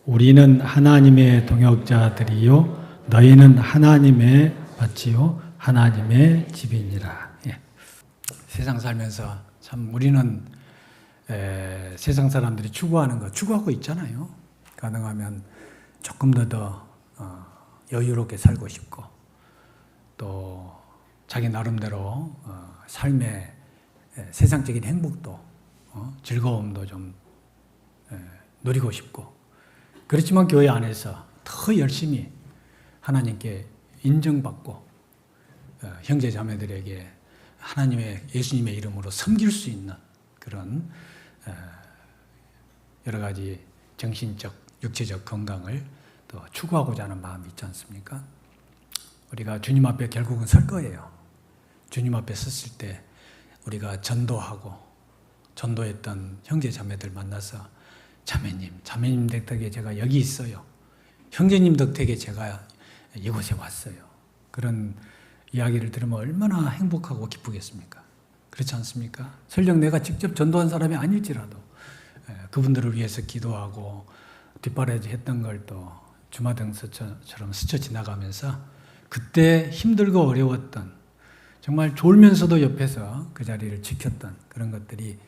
우리는 하나님의 동역자들이요 너희는 하나님의 밭이요 하나님의 집이니라. 예. 세상 살면서 참 우리는 세상 사람들이 추구하는 거 추구하고 있잖아요. 가능하면 조금 더 여유롭게 살고 싶고 또 자기 나름대로 삶의 세상적인 행복도 즐거움도 좀 누리고 싶고 그렇지만 교회 안에서 더 열심히 하나님께 인정받고 형제 자매들에게 하나님의 예수님의 이름으로 섬길 수 있는 그런 여러 가지 정신적, 육체적 건강을 또 추구하고자 하는 마음이 있지 않습니까? 우리가 주님 앞에 결국은 설 거예요. 주님 앞에 섰을 때 우리가 전도했던 형제 자매들 만나서 자매님 덕택에 제가 여기 있어요. 형제님 덕택에 제가 이곳에 왔어요. 그런 이야기를 들으면 얼마나 행복하고 기쁘겠습니까? 그렇지 않습니까? 설령 내가 직접 전도한 사람이 아닐지라도 그분들을 위해서 기도하고 뒷바라지 했던 걸 또 주마등처럼 스쳐 지나가면서 그때 힘들고 어려웠던 정말 졸면서도 옆에서 그 자리를 지켰던 그런 것들이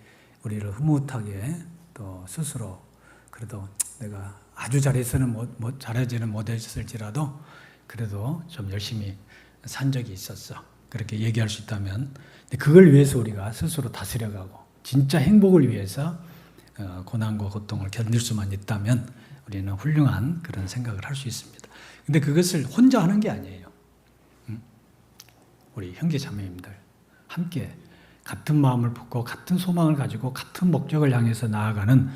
우리를 흐뭇하게 또 스스로 그래도 내가 아주 잘하지는 못했을지라도 그래도 좀 열심히 산 적이 있었어. 그렇게 얘기할 수 있다면 그걸 위해서 우리가 스스로 다스려가고 진짜 행복을 위해서 고난과 고통을 견딜 수만 있다면 우리는 훌륭한 그런 생각을 할 수 있습니다. 근데 그것을 혼자 하는 게 아니에요. 우리 형제 자매님들 함께 같은 마음을 품고 같은 소망을 가지고 같은 목적을 향해서 나아가는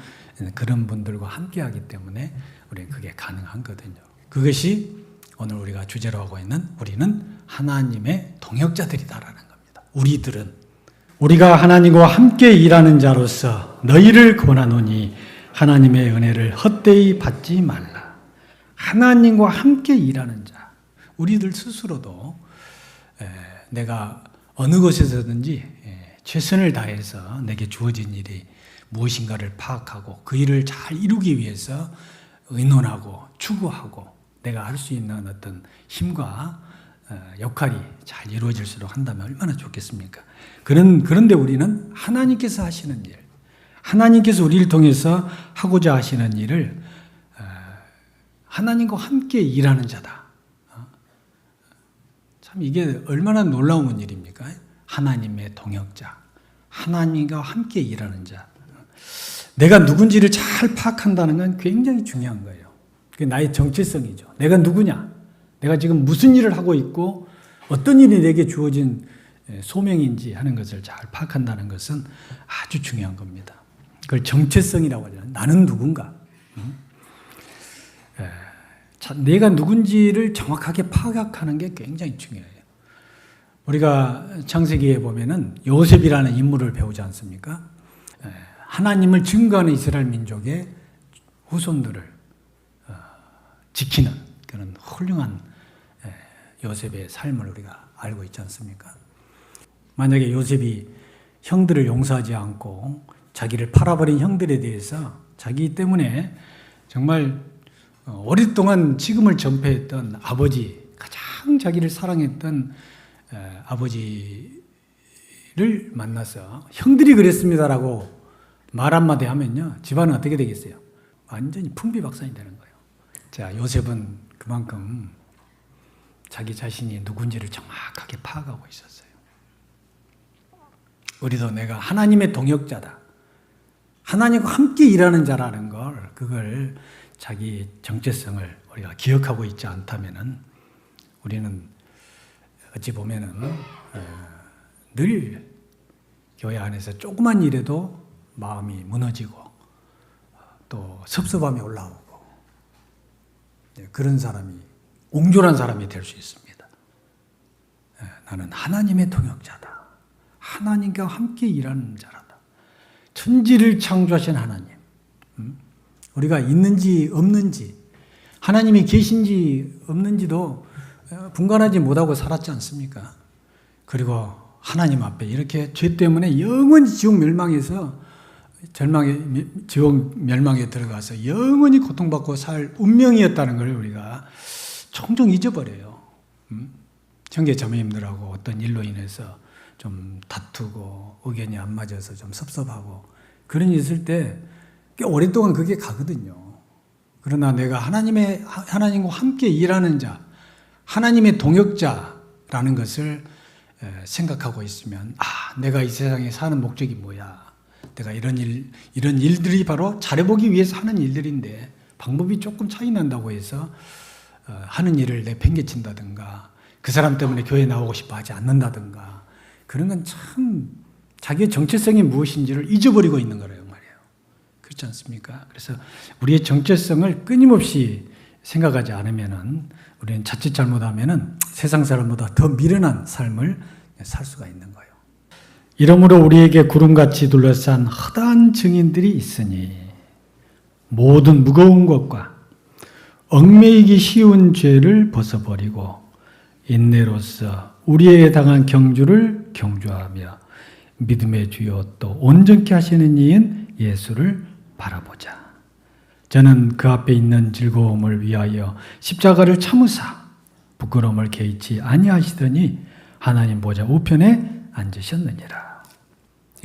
그런 분들과 함께 하기 때문에 우리는 그게 가능한 거거든요. 그것이 오늘 우리가 주제로 하고 있는 우리는 하나님의 동역자들이다라는 겁니다. 우리가 하나님과 함께 일하는 자로서 너희를 권하노니 하나님의 은혜를 헛되이 받지 말라. 하나님과 함께 일하는 자. 우리들 스스로도 내가 어느 곳에서든지 최선을 다해서 내게 주어진 일이 무엇인가를 파악하고 그 일을 잘 이루기 위해서 의논하고 추구하고 내가 할 수 있는 어떤 힘과 역할이 잘 이루어질수록 한다면 얼마나 좋겠습니까? 그런데 우리는 하나님께서 하시는 일, 하나님께서 우리를 통해서 하고자 하시는 일을 하나님과 함께 일하는 자다. 참 이게 얼마나 놀라운 일입니까? 하나님의 동역자, 하나님과 함께 일하는 자. 내가 누군지를 잘 파악한다는 건 굉장히 중요한 거예요. 그게 나의 정체성이죠. 내가 누구냐? 내가 지금 무슨 일을 하고 있고 어떤 일이 내게 주어진 소명인지 하는 것을 잘 파악한다는 것은 아주 중요한 겁니다. 그걸 정체성이라고 하잖아요. 나는 누군가? 내가 누군지를 정확하게 파악하는 게 굉장히 중요해요. 우리가 창세기에 보면은 요셉이라는 인물을 배우지 않습니까? 하나님을 증거하는 이스라엘 민족의 후손들을 지키는 그런 훌륭한 요셉의 삶을 우리가 알고 있지 않습니까? 만약에 요셉이 형들을 용서하지 않고 자기를 팔아버린 형들에 대해서 자기 때문에 정말 오랫동안 지금을 전폐했던 아버지, 가장 자기를 사랑했던 아버지를 만나서 형들이 그랬습니다라고 말 한마디 하면요, 집안은 어떻게 되겠어요? 완전히 풍비박산이 되는 거예요. 자, 요셉은 그만큼 자기 자신이 누군지를 정확하게 파악하고 있었어요. 우리도 내가 하나님의 동역자다. 하나님과 함께 일하는 자라는 그걸 자기 정체성을 우리가 기억하고 있지 않다면은 우리는 어찌 보면은 늘 교회 안에서 조그만 일에도 마음이 무너지고 또 섭섭함이 올라오고 그런 사람이 옹졸한 사람이 될 수 있습니다. 나는 하나님의 동역자다. 하나님과 함께 일하는 자라다. 천지를 창조하신 하나님. 우리가 있는지 없는지 하나님이 계신지 없는지도 분간하지 못하고 살았지 않습니까? 그리고 하나님 앞에 이렇게 죄 때문에 영원히 지옥 멸망해서 지옥 멸망에 들어가서 영원히 고통받고 살 운명이었다는 걸 우리가 종종 잊어버려요. 형제 자매님들하고 어떤 일로 인해서 좀 다투고 의견이 안 맞아서 좀 섭섭하고 그런 일이 있을 때 꽤 오랫동안 그게 가거든요. 그러나 내가 하나님과 함께 일하는 자, 하나님의 동역자라는 것을 생각하고 있으면, 내가 이 세상에 사는 목적이 뭐야? 내가 이런 일들이 바로 잘해보기 위해서 하는 일들인데 방법이 조금 차이 난다고 해서 하는 일을 내팽개친다든가 그 사람 때문에 교회 나오고 싶어 하지 않는다든가 그런 건 참 자기의 정체성이 무엇인지를 잊어버리고 있는 거예요 말이에요. 그렇지 않습니까? 그래서 우리의 정체성을 끊임없이 생각하지 않으면은 우리는 자칫 잘못하면은 세상 사람보다 더 미련한 삶을 살 수가 있는 거예요. 이러므로 우리에게 구름같이 둘러싼 허다한 증인들이 있으니 모든 무거운 것과 얽매이기 쉬운 죄를 벗어버리고 인내로서 우리에게 당한 경주를 경주하며 믿음의 주요 또 온전케 하시는 이인 예수를 바라보자. 저는 그 앞에 있는 즐거움을 위하여 십자가를 참으사 부끄러움을 개의치 아니하시더니 하나님 보좌 우편에 앉으셨느니라.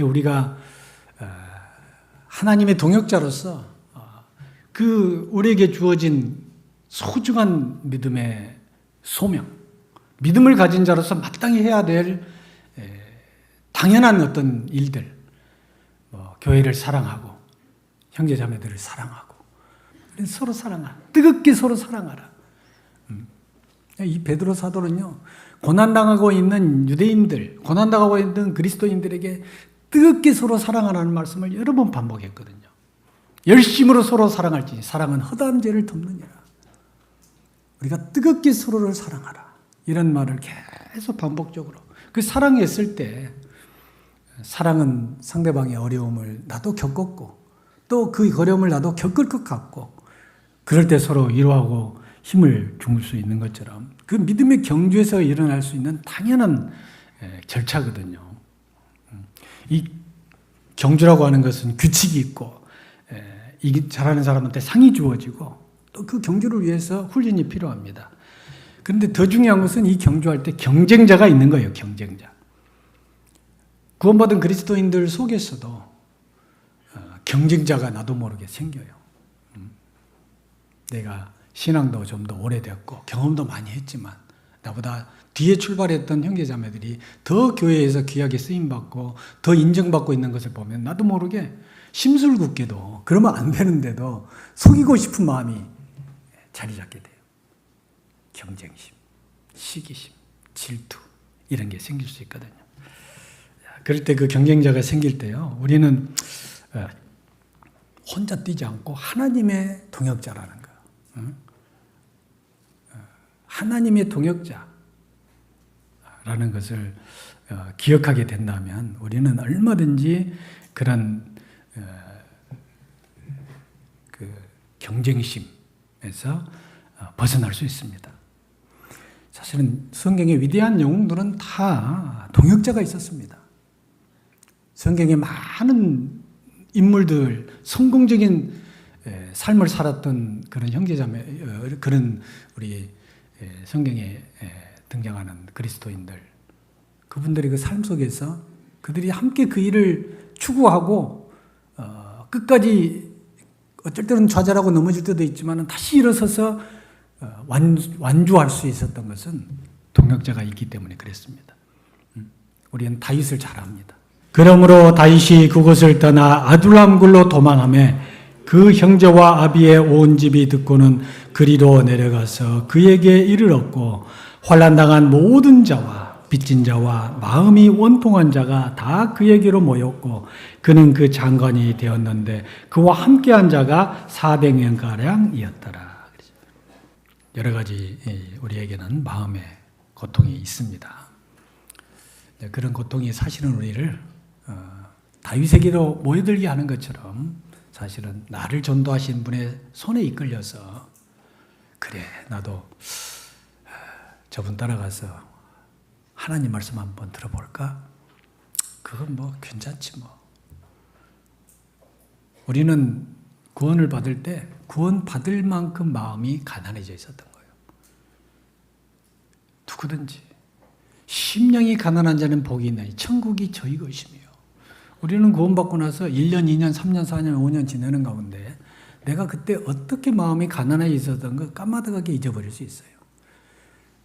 우리가 하나님의 동역자로서 그 우리에게 주어진 소중한 믿음의 소명, 믿음을 가진 자로서 마땅히 해야 될 당연한 어떤 일들, 교회를 사랑하고 형제자매들을 사랑하고 서로 사랑하라. 뜨겁게 서로 사랑하라. 이 베드로 사도는요, 고난당하고 있는 유대인들, 고난당하고 있는 그리스도인들에게 뜨겁게 서로 사랑하라는 말씀을 여러 번 반복했거든요. 열심으로 서로 사랑할지니 사랑은 허다한 죄를 덮느니라. 우리가 뜨겁게 서로를 사랑하라. 이런 말을 계속 반복적으로. 그 사랑했을 때 사랑은 상대방의 어려움을 나도 겪었고 또 그 어려움을 나도 겪을 것 같고 그럴 때 서로 위로하고 힘을 줄 수 있는 것처럼 그 믿음의 경주에서 일어날 수 있는 당연한 절차거든요. 이 경주라고 하는 것은 규칙이 있고 이 잘하는 사람한테 상이 주어지고 또 그 경주를 위해서 훈련이 필요합니다. 그런데 더 중요한 것은 이 경주할 때 경쟁자가 있는 거예요. 경쟁자. 구원받은 그리스도인들 속에서도 경쟁자가 나도 모르게 생겨요. 내가 신앙도 좀 더 오래됐고 경험도 많이 했지만 나보다 뒤에 출발했던 형제자매들이 더 교회에서 귀하게 쓰임받고 더 인정받고 있는 것을 보면 나도 모르게 심술궂게도 그러면 안 되는데도 속이고 싶은 마음이 자리 잡게 돼요. 경쟁심, 시기심, 질투 이런 게 생길 수 있거든요. 그럴 때 그 경쟁자가 생길 때요, 우리는 혼자 뛰지 않고 하나님의 동역자라는 거예요. 하나님의 동역자라는 것을 기억하게 된다면 우리는 얼마든지 그런 그 경쟁심에서 벗어날 수 있습니다. 사실은 성경의 위대한 영웅들은 다 동역자가 있었습니다. 성경에 많은 인물들, 성공적인 삶을 살았던 그런 형제자매, 그런 우리 성경에 등장하는 그리스도인들, 그분들의 그 삶 속에서 그들이 함께 그 일을 추구하고 끝까지 어쩔 때는 좌절하고 넘어질 때도 있지만 다시 일어서서 완주할 수 있었던 것은 동역자가 있기 때문에 그랬습니다. 우리는 다윗을 잘 압니다. 그러므로 다윗이 그곳을 떠나 아둘람 굴로 도망하며 그 형제와 아비의 온 집이 듣고는 그리로 내려가서 그에게 이를 얻고 환난당한 모든 자와 빚진 자와 마음이 원통한 자가 다 그에게로 모였고 그는 그 장관이 되었는데 그와 함께한 자가 400명가량이었더라. 여러 가지 우리에게는 마음의 고통이 있습니다. 그런 고통이 사실은 우리를 다윗에게로 모여들게 하는 것처럼 사실은 나를 전도하신 분의 손에 이끌려서 그래 나도 저분 따라가서 하나님 말씀 한번 들어볼까? 그건 뭐 괜찮지 뭐. 우리는 구원을 받을 때 구원 받을 만큼 마음이 가난해져 있었던 거예요. 누구든지. 심령이 가난한 자는 복이 있나니 천국이 저희 것이며. 우리는 구원받고 나서 1년, 2년, 3년, 4년, 5년 지내는 가운데 내가 그때 어떻게 마음이 가난해 있었던 거 까마득하게 잊어버릴 수 있어요.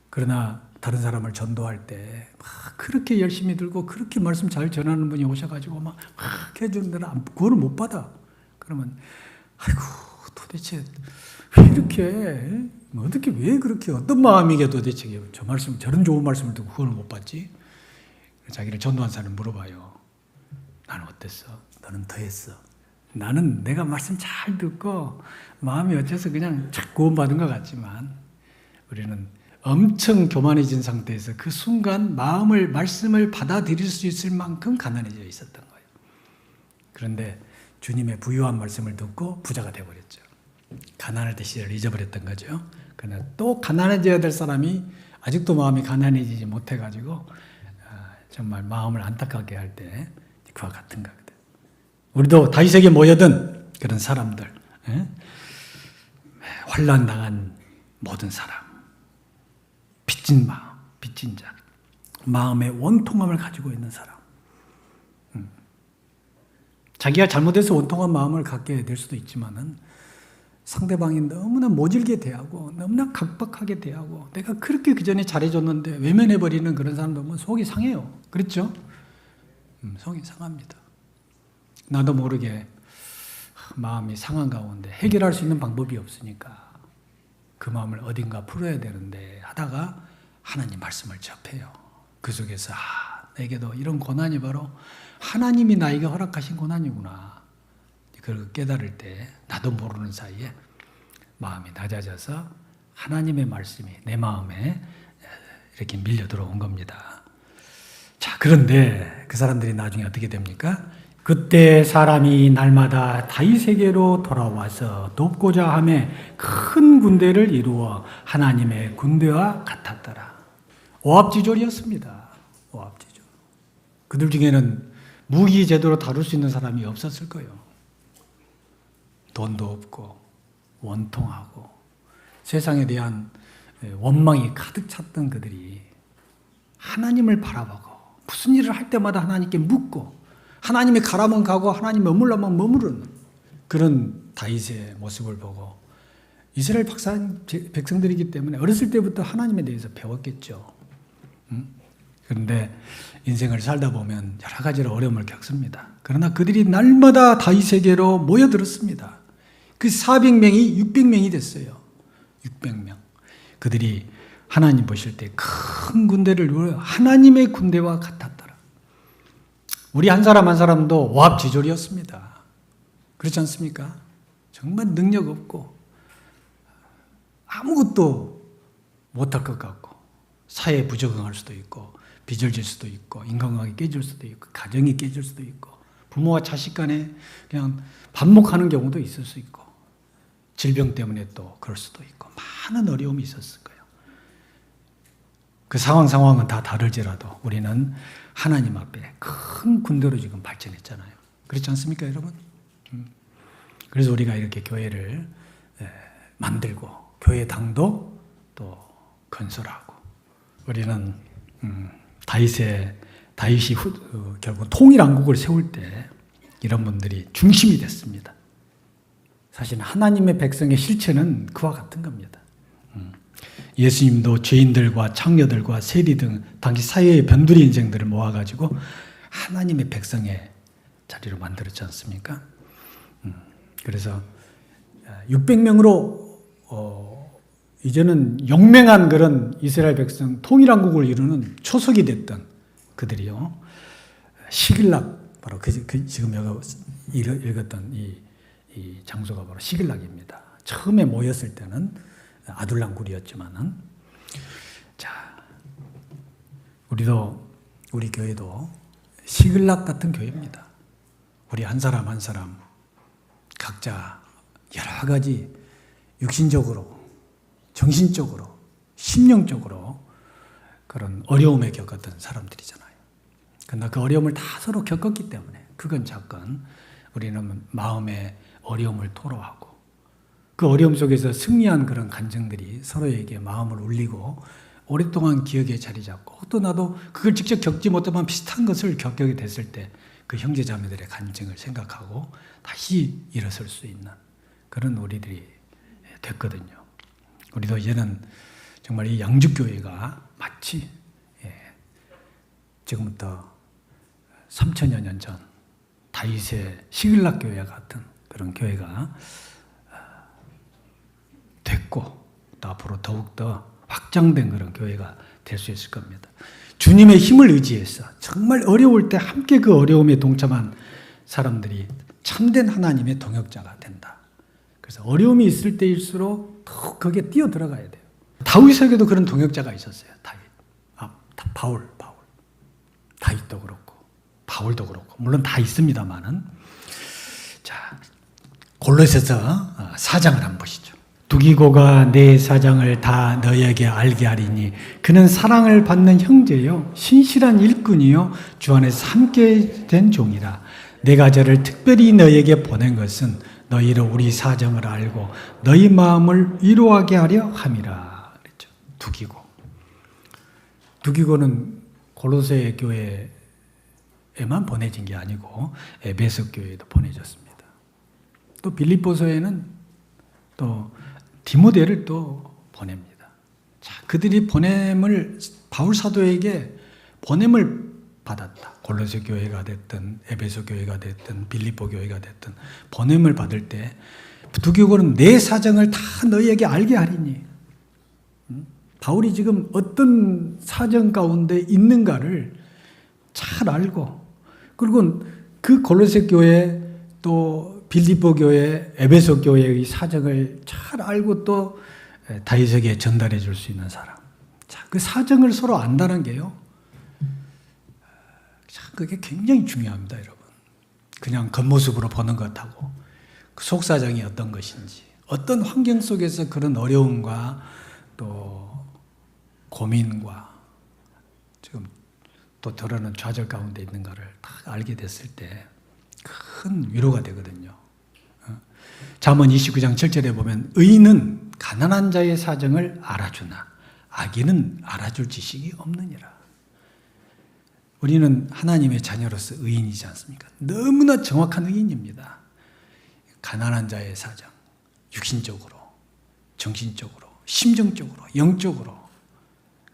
그러나 다른 사람을 전도할 때 막 그렇게 열심히 들고 그렇게 말씀 잘 전하는 분이 오셔가지고 막 해주는데 구원을 못 받아. 그러면 아이고 도대체 왜 이렇게 어떻게 왜 그렇게 어떤 마음이게 도대체 저 말씀 저런 좋은 말씀을 듣고 구원을 못 받지? 자기를 전도한 사람을 물어봐요. 나는 어땠어? 너는 더했어. 나는 내가 말씀 잘 듣고 마음이 어째서 그냥 착 구원받은 것 같지만 우리는 엄청 교만해진 상태에서 그 순간 말씀을 받아들일 수 있을 만큼 가난해져 있었던 거예요. 그런데 주님의 부유한 말씀을 듣고 부자가 되어버렸죠. 가난할 때 시절을 잊어버렸던 거죠. 그러나 또 가난해져야 될 사람이 아직도 마음이 가난해지지 못해가지고 정말 마음을 안타깝게 할 때 그와 같은 거거든. 우리도 다윗에게 모여든 그런 사람들, 환난 당한 모든 사람, 빚진 마음, 빚진 자, 마음의 원통함을 가지고 있는 사람, 자기가 잘못해서 원통한 마음을 갖게 될 수도 있지만은 상대방이 너무나 모질게 대하고 너무나 각박하게 대하고 내가 그렇게 그 전에 잘해줬는데 외면해버리는 그런 사람도 보면 속이 상해요. 그렇죠? 속이 상합니다. 나도 모르게 마음이 상한 가운데 해결할 수 있는 방법이 없으니까 그 마음을 어딘가 풀어야 되는데 하다가 하나님 말씀을 접해요. 그 속에서 내게도 이런 고난이 바로 하나님이 나에게 허락하신 고난이구나. 그걸 깨달을 때 나도 모르는 사이에 마음이 낮아져서 하나님의 말씀이 내 마음에 이렇게 밀려 들어온 겁니다. 자, 그런데 그 사람들이 나중에 어떻게 됩니까? 그때 사람이 날마다 다윗에게로 돌아와서 돕고자 하며 큰 군대를 이루어 하나님의 군대와 같았더라. 오합지졸이었습니다. 오합지졸. 그들 중에는 무기 제대로 다룰 수 있는 사람이 없었을 거예요. 돈도 없고 원통하고 세상에 대한 원망이 가득 찼던 그들이 하나님을 바라보고 무슨 일을 할 때마다 하나님께 묻고 하나님이 가라면 가고 하나님 머물라면 머무르는 그런 다윗의 모습을 보고 이스라엘 백성들이기 때문에 어렸을 때부터 하나님에 대해서 배웠겠죠. 그런데 인생을 살다 보면 여러 가지로 어려움을 겪습니다. 그러나 그들이 날마다 다윗에게로 모여들었습니다. 그 400명이 600명이 됐어요. 600명. 그들이 하나님 보실 때 큰 군대를 이루어 하나님의 군대와 같았더라. 우리 한 사람 한 사람도 오합지졸이었습니다. 그렇지 않습니까? 정말 능력 없고 아무것도 못할 것 같고 사회에 부적응할 수도 있고 빚을 질 수도 있고 인간관계 깨질 수도 있고 가정이 깨질 수도 있고 부모와 자식 간에 그냥 반목하는 경우도 있을 수 있고 질병 때문에 또 그럴 수도 있고 많은 어려움이 있었을 거예요. 그 상황은 다 다를지라도 우리는 하나님 앞에 큰 군대로 지금 발전했잖아요. 그렇지 않습니까, 여러분? 그래서 우리가 이렇게 교회를 만들고 교회당도 또 건설하고 우리는 다윗이 결국 통일왕국을 세울 때 이런 분들이 중심이 됐습니다. 사실 하나님의 백성의 실체는 그와 같은 겁니다. 예수님도 죄인들과 창녀들과 세리 등 당시 사회의 변두리 인생들을 모아가지고 하나님의 백성의 자리로 만들었지 않습니까? 그래서 600명으로 이제는 영맹한 그런 이스라엘 백성 통일왕국을 이루는 초석이 됐던 그들이요. 시글락 바로 지금 여기 읽었던 이 장소가 바로 시글락입니다. 처음에 모였을 때는 아둘람 굴이었지만은 자 우리 교회도 시글락 같은 교회입니다. 우리 한 사람 한 사람 각자 여러 가지 육신적으로 정신적으로 심령적으로 그런 어려움에 겪었던 사람들이잖아요. 그러나 그 어려움을 다 서로 겪었기 때문에 크건 작건 우리는 마음의 어려움을 토로하고 그 어려움 속에서 승리한 그런 감정들이 서로에게 마음을 울리고 오랫동안 기억에 자리 잡고 또 나도 그걸 직접 겪지 못하면 비슷한 것을 겪게 됐을 때 그 형제자매들의 감정을 생각하고 다시 일어설 수 있는 그런 우리들이 됐거든요. 우리도 이제는 정말 이 양주교회가 마치 지금부터 3000여 년 전 다윗의 시글락 교회 같은 그런 교회가 됐고 또 앞으로 더욱더 확장된 그런 교회가 될 수 있을 겁니다. 주님의 힘을 의지해서 정말 어려울 때 함께 그 어려움에 동참한 사람들이 참된 하나님의 동역자가 된다. 그래서 어려움이 있을 때일수록 더 거기에 뛰어 들어가야 돼요. 다윗에게도 그런 동역자가 있었어요. 바울. 다윗도 그렇고 바울도 그렇고 물론 다 있습니다만은 자 골로새서 4장을 한번 보시죠. 두기고가 내 사장을 다 너희에게 알게 하리니 그는 사랑을 받는 형제요 신실한 일꾼이요 주 안에서 함께 된 종이라. 내가 저를 특별히 너희에게 보낸 것은 너희로 우리 사정을 알고 너희 마음을 위로하게 하려 함이라 그랬죠. 두기고는 골로새 교회에만 보내진 게 아니고 에베소 교회에도 보내졌습니다. 또 빌립보서에는 또 디모데를 또 보냅니다. 자, 그들이 바울 사도에게 보냄을 받았다. 골로새 교회가 됐든 에베소 교회가 됐든 빌립보 교회가 됐든 보냄을 받을 때 두기고는 내 사정을 다 너희에게 알게 하리니 바울이 지금 어떤 사정 가운데 있는가를 잘 알고 그리고 그 골로새 교회 또 빌립보 교회, 에베소 교회의 사정을 잘 알고 또 다윗에게 전달해 줄 수 있는 사람. 자, 그 사정을 서로 안다는 게요. 자, 그게 굉장히 중요합니다, 여러분. 그냥 겉모습으로 보는 것하고 그 속사정이 어떤 것인지, 어떤 환경 속에서 그런 어려움과 또 고민과 지금 또 더러는 좌절 가운데 있는가를 다 알게 됐을 때 큰 위로가 되거든요. 잠언 29장 7절에 보면 의인은 가난한 자의 사정을 알아주나 악인은 알아줄 지식이 없느니라. 우리는 하나님의 자녀로서 의인이지 않습니까? 너무나 정확한 의인입니다. 가난한 자의 사정, 육신적으로, 정신적으로, 심정적으로, 영적으로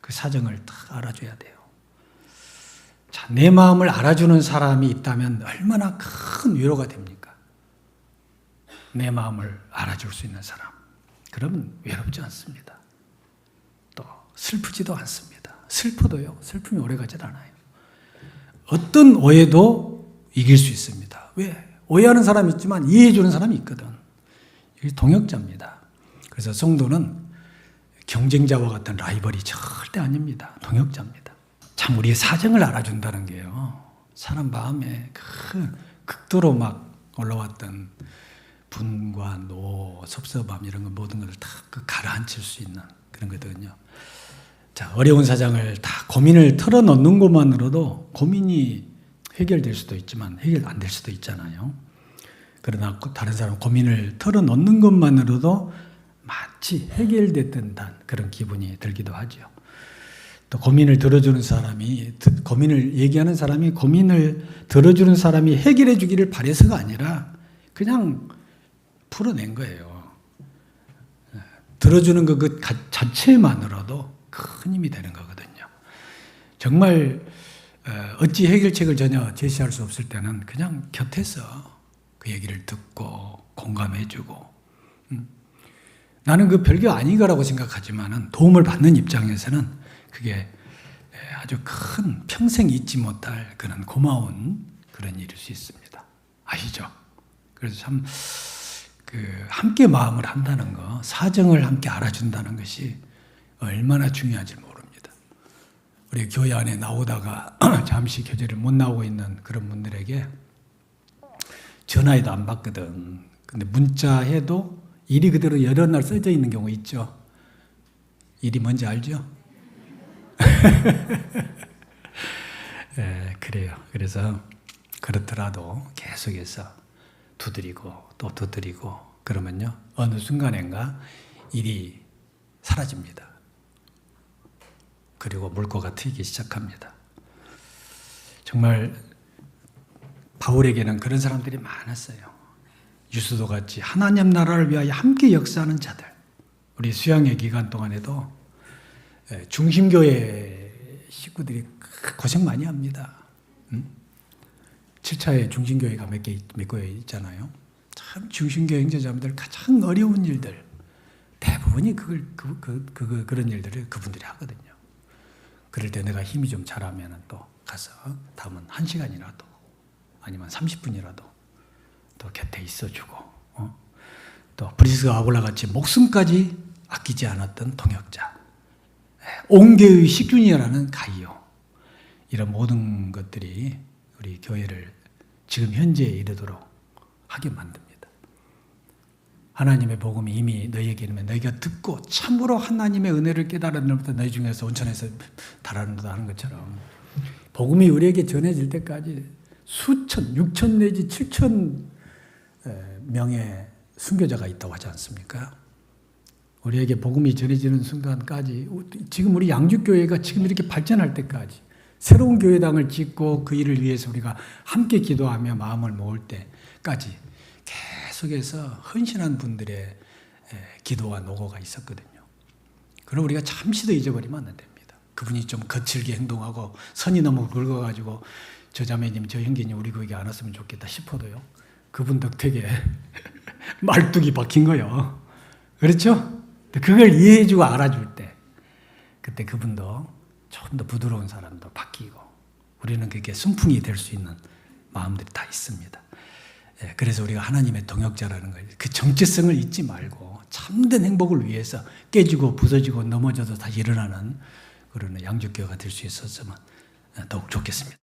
그 사정을 다 알아줘야 돼요. 자, 내 마음을 알아주는 사람이 있다면 얼마나 큰 위로가 됩니까? 내 마음을 알아줄 수 있는 사람. 그러면 외롭지 않습니다. 또 슬프지도 않습니다. 슬퍼도요. 슬픔이 오래가지 않아요. 어떤 오해도 이길 수 있습니다. 왜? 오해하는 사람이 있지만 이해해주는 사람이 있거든. 이게 동역자입니다. 그래서 성도는 경쟁자와 같은 라이벌이 절대 아닙니다. 동역자입니다. 참 우리의 사정을 알아준다는 게요. 사람 마음에 극도로 막 올라왔던 분과 노, 섭섭함 이런 거 모든 것을 다 가라앉힐 수 있는 그런 거거든요. 자, 어려운 사정을 다 고민을 털어놓는 것만으로도 고민이 해결될 수도 있지만 해결 안 될 수도 있잖아요. 그러나 다른 사람 고민을 털어놓는 것만으로도 마치 해결됐던 그런 기분이 들기도 하죠. 또 고민을 들어주는 사람이, 고민을 얘기하는 사람이 고민을 들어주는 사람이 해결해 주기를 바래서가 아니라 그냥 풀어낸 거예요. 들어주는 그 자체만으로도 큰 힘이 되는 거거든요. 정말 어찌 해결책을 전혀 제시할 수 없을 때는 그냥 곁에서 그 얘기를 듣고 공감해주고 나는 그 별거 아닌 거라고 생각하지만은 도움을 받는 입장에서는 그게 아주 큰 평생 잊지 못할 그런 고마운 그런 일일 수 있습니다. 아시죠? 그래서 참 함께 마음을 한다는 거, 사정을 함께 알아준다는 것이 얼마나 중요한지 모릅니다. 우리 교회 안에 나오다가 잠시 교제를 못 나오고 있는 그런 분들에게 전화해도 안 받거든. 근데 문자해도 일이 그대로 여러 날 써져 있는 경우 있죠. 일이 뭔지 알죠? 그래요. 그래서 그렇더라도 계속해서 두드리고 또 두드리고 그러면요 어느 순간엔가 일이 사라집니다. 그리고 물꼬가 트이기 시작합니다. 정말 바울에게는 그런 사람들이 많았어요. 유수도 같이 하나님 나라를 위하여 함께 역사하는 자들. 우리 수양회 기간 동안에도 중심교회 식구들이 고생 많이 합니다. 7차에 중심교회가 몇 교회 있잖아요. 참 중심교회 형제자매들 가장 어려운 일들 대부분이 그런 일들을 그분들이 하거든요. 그럴 때 내가 힘이 좀 자라면 또 가서 다음은 1시간이라도 아니면 30분이라도 또 곁에 있어주고 또 브리스가 아굴라 같이 목숨까지 아끼지 않았던 동역자, 온 교회의 식균이라는 가이오, 이런 모든 것들이 우리 교회를 지금 현재에 이르도록 하게 만듭니다. 하나님의 복음이 이미 너희에게 이르면 너희가 듣고 참으로 하나님의 은혜를 깨달은 날부터 너희 중에서 온천에서 달아난다 하는 것처럼 복음이 우리에게 전해질 때까지 수천, 6천 내지 7천 명의 순교자가 있다고 하지 않습니까? 우리에게 복음이 전해지는 순간까지 지금 우리 양주교회가 지금 이렇게 발전할 때까지 새로운 교회당을 짓고 그 일을 위해서 우리가 함께 기도하며 마음을 모을 때까지 계속해서 헌신한 분들의 기도와 노고가 있었거든요. 그럼 우리가 잠시도 잊어버리면 안 됩니다. 그분이 좀 거칠게 행동하고 선이 너무 굵어가지고 저 자매님, 저 형제님 우리 교회에 안 왔으면 좋겠다 싶어도요. 그분 덕택에 말뚝이 박힌 거예요. 그렇죠? 그걸 이해해주고 알아줄 때 그때 그분도 조금 더 부드러운 사람도 바뀌고 우리는 그게 순풍이 될 수 있는 마음들이 다 있습니다. 그래서 우리가 하나님의 동역자라는 거예요. 그 정체성을 잊지 말고 참된 행복을 위해서 깨지고 부서지고 넘어져도 다시 일어나는 그런 양주교회가 될 수 있었으면 더욱 좋겠습니다.